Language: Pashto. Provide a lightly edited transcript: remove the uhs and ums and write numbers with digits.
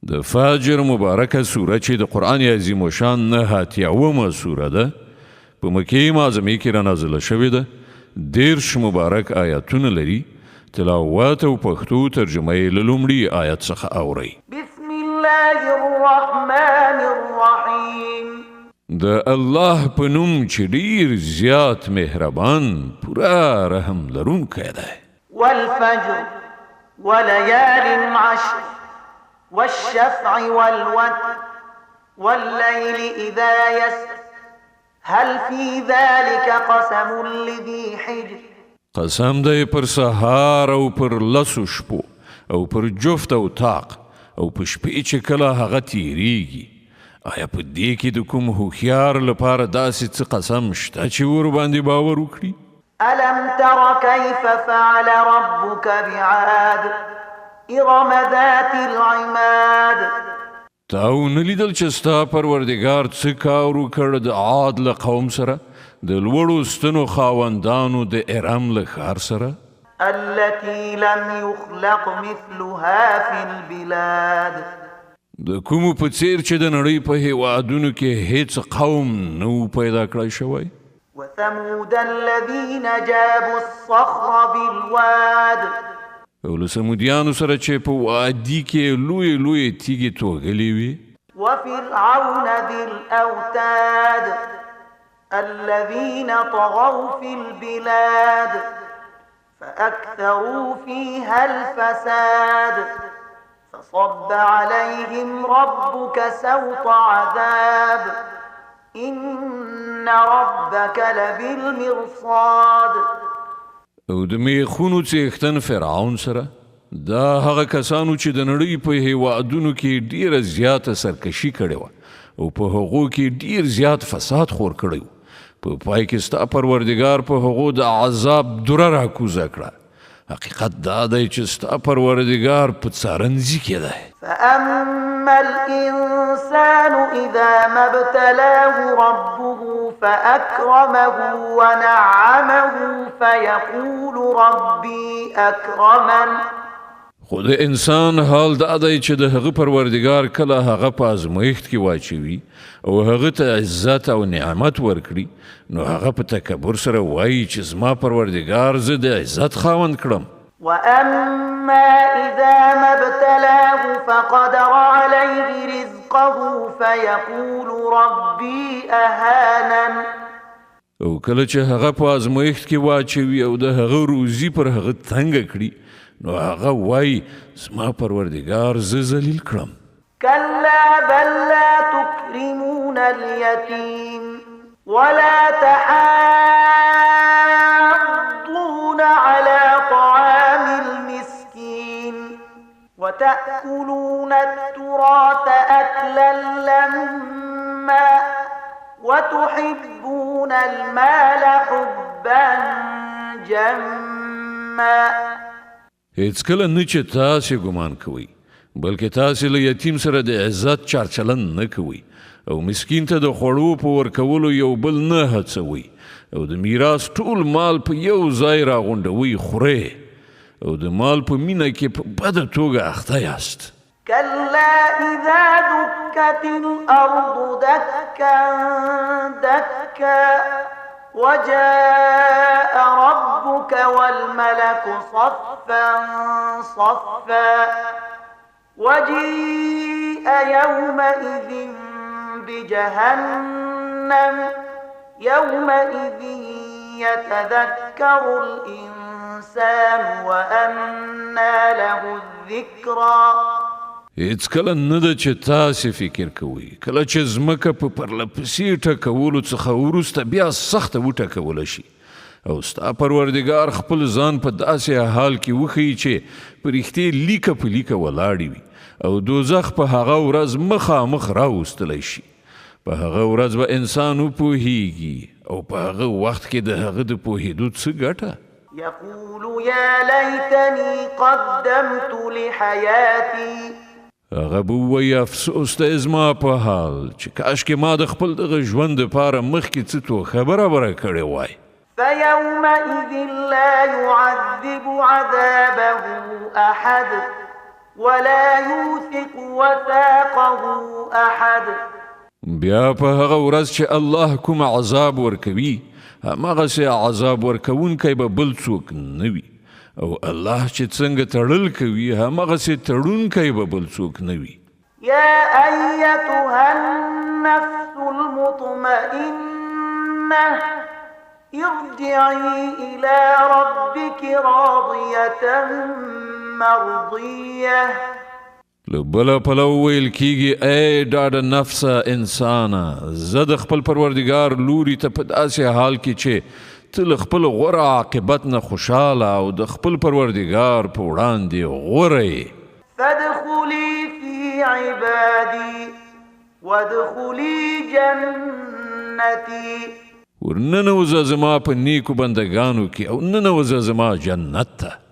د فجر مبارکه سوره چې د قرآن عظیم الشان 89 سوره ده په مکې معظمې کې رانازله شوې ده. 10 مبارک آیاتونه لري. تلاوت او پښتو ترجمه یې له لومړي آیت څخه اورئ. بسم الله الرحمن الرحیم. د الله په نوم چې ډیر زیات مهربان پورا رحم لرونکی دی. والفجر وليال عشر والشفع والوتر والليل إذا يسر هل في ذلك قسم لذي حجر. قسم دی پر سهار او پر لسو شپو او پر جفت او طاق او په شپې چې کله هغه تیریږي. آیا په دې کې د کوم هوښیار لپاره داسې څه قسم شته چې ورباندې باور وکړي؟ ألم تر كيف فعل ربك بعاد إرم ذات العماد. تاو نلیدل چې ستا پروردګار څه کار وکړ د عاد له قوم سره د لوړو ستنو خاوندانو د ارم له ښار سره؟ التي لم يخلق مثلها في البلاد. د کومو په څیر چې د نړۍ په هیوادونو کې هیڅ قوم نو پیدا کړی شوی. وثمود الذين جابوا الصخر بالواد. او له سمودیانو سره چې په وادي کې لوی تیږې توغلې وي. وفرعون ذي الأوتاد الذين طغوا في البلاد فأكثروا فيها الفساد فصب عليهم ربك سوط عذاب إن ربك لبالمرصاد. او د میخونو څښتن فرعون سره دا هغه کسانو چې د نړۍ په هیوادونو کې ډیره زیاته سرکشي کړې وه او په هغو کې ډیر زیات فساد خور کړی و. په پای کې ستا پروردګار په هغو د عذاب دوره راکوزه کړه. حقیقت دا دی چې ستا پروردګار په څارنځي کې دی. فأما الإنسان إذا ما ابتلاه ربه فأكرمه ونعمه فيقول ربي أكرمن. خو د انسان حال دا دی چې د هغه پروردګار کله هغه په ازمایښت کې واچوي او هغه ته عزت او نعمت ورکړي نو هغه په تکبر سره وایي چې زما پروردګار زه د عزت خاوند کړم. وأما إذا ما ابتلاه فقدر عليه رزقه فيقول ربي أهانن. او کله چې هغه په ازمایښت کې واچوي او د هغه روزي پر هغه تنګه کړي نو هغه وایي زما پروردګار زه ذلیل کړم. كلا بل لا تكرمون اليتيم ولا تحاضون على طعام المسكين وتأكلون التراث أكلا لما وتحبون المال حبا جما. هیڅ کله نه چې تاسې ګمان کوئ بلکې تاسې له یتیم سره د عزت چارچلن نه کوئ او مسکین ته د خوړو په ورکولو یو بل نه هڅوئ او د میراث ټول مال په یو ځای راغونډوئ خورئ او د مال په مینه کې په بده توګه اخته یاست. كلا إذا دكت الأرض دكا دكا وجاء ربك والملك صفا صفا وجيء يومئذ بجهنم يومئذ يتذكر الإنسان وأنى له الذكرى. هیڅ کله نه ده چې تاسې فکر کوئ کله چې ځمکه په پرلپسې ټکولو څخه وروسته بیا سخته وټکوله شي او ستا پروردګار خپل ځان په داسې حال کې وښیي چې په رښتې لیکه په لیکه ولاړې وي او دوزخ په هغه ورځ مخامخ راوستلی شي. په هغه ورځ به انسان وپوهیږي او په هغه وخت کې د هغه د پوهېدو څه ګټه؟ يقول يا ليتني قدمت لحياتي. هغه به ووایي افسوس دی زما په حال چې کاشکې ما د خپل دغه ژوند دپاره مخکې څه توښه برابره کړې وای. فيومئذ لا يعذب عذابه أحد ولا يوثق وثاقه أحد. بیا په هغه ورځ چې الله کوم عذاب ورکوي هماغسې عذاب ورکوونکی به بل څوک نه وي او الله چې څنګه تړل کوي هماغسې تړونکی به بل څوک نه وي. يا أيتها النفس المطمئنة ارجعي إلى ربك راضية مرضية. له بله پلو ویل کیږي ای ډاډه نفسه انسانه زه د خپل پروردګار لوري ته په داسې حال کې چې ته له خپل غوره عاقبت نه خوشحاله او د خپل پروردګار په وړاندې غوره یې. فادخلي في عبادي وادخلي جنتي. ورننوځه زما په نیکو بندګانو کې او ننوځه زما جنت ته.